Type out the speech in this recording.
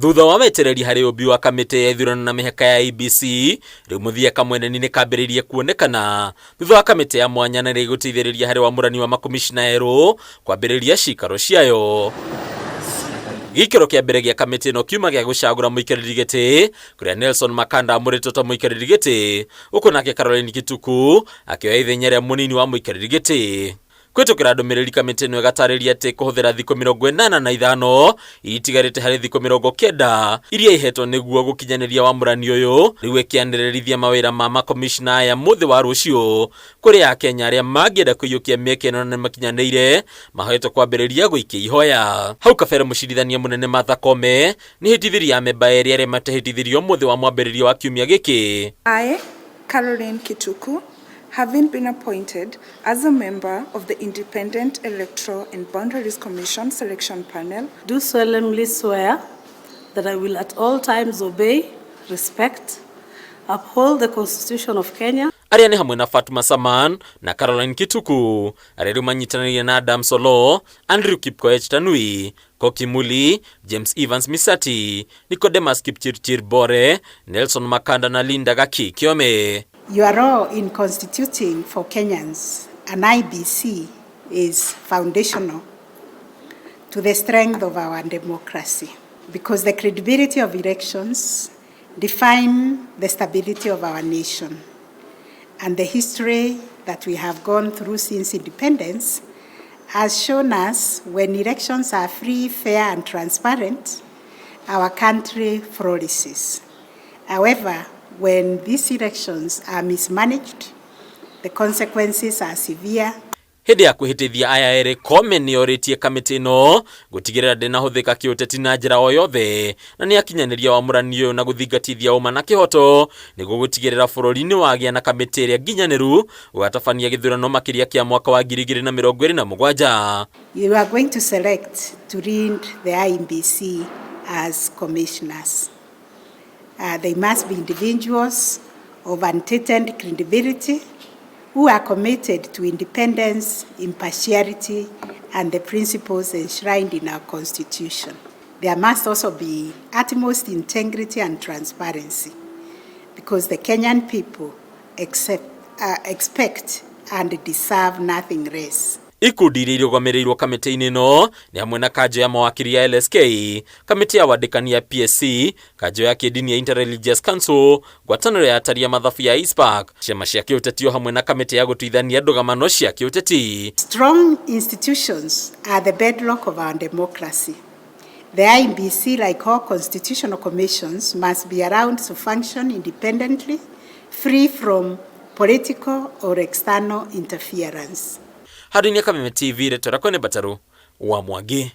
Thutha wa wetereri hari ubi wa kamiti ya ithurano na mihaka ya Iebc, riu muthia kamweneni ni kambiririe kuonekana thutha wa kamiti ya mwanya na rigutithiriria hari wamurani wa makomishina eru kwambiriria cikaro ciayo. Gikiro kia mbere gia kamiti no kiuma gia gucagura muikariri giti kuria Nelson Makanda amurito ta muikariri giti uko nake Caroline Gituku akioya ithenya ria munini wa muikariri giti. Kwitukira ndumiriri kamiti no igatariria ati kuhuthira thikũ 85 itigarite hari thikũ 90 iria ihetwo niguo gukinyaniria wamurani uyu riu ikianirĩrithia mawira ma makomishina ya muthi wa rucio kuri Akenya aria mangienda kuiyukia mieke ĩno na makinyanĩire mahoetwo kwambĩrĩria gũikia ihoya. Hau kabere mucirithania munene Martha Koome ni hitithiria amemba eri aria matehitithirio muthi wa mwambĩrĩrio wa kiumia giki. I, Caroline Gituku, having been appointed as a member of the Independent Electoral and Boundaries Commission Selection Panel, do solemnly swear that I will at all times obey, respect, uphold the Constitution of Kenya. Aria ni hamwe na Fatuma Saman na Caroline Gituku, aria manyitanĩire na Adam Solo, Andrew Kipkoech Tanui, Koki Muli, James Evans Misati, Nicodemus Kipchirchir Bore, Nelson Makanda na Linda Gaki Kiome. Your role in constituting for Kenyans an Iebc is foundational to the strength of our democracy, because the credibility of elections define the stability of our nation, and the history that we have gone through since independence has shown us when elections are free, fair and transparent, our country flourishes. However, when these elections are mismanaged, the consequences are severe. Hindi ya kuhitithia aya eri, Koome ni oritie kamiti no gutigirira ndinahuthika kiuteti na njira o yothe na ni akinyaniria wamurani uyu na guthingatithia uma na kihoto niguo gutigirira bururi-ini wagia na kamiti iria nginyaniru gugatabania githurano makiria kia mwaka wa 2027. You are going to select to lead the Iebc as commissioners. They must be individuals of untainted credibility who are committed to independence, impartiality, and the principles enshrined in our Constitution. There must also be utmost integrity and transparency, because the Kenyan people expect and deserve nothing less. Ikundi iria irũgamĩrĩirwo kamiti-inĩ no ni hamwe na kanjo ya mawakiri ya LSK, kamiti ya wandĩkani ya PSC, kanjo ya kĩndini ya Interreligious Council, ngwatanĩro ya atari ya mathabu ya Iebc, ciama cia kĩũteti o hamwe na kamiti ya gũtuithania ndũgamano cia kĩũteti. Strong institutions are the bedrock of our democracy. The Iebc, like all constitutional commissions, must be allowed to function independently, free from political or external interference. Hadi ni Kameme TV, Retora Kone Bataru wa Mwangi.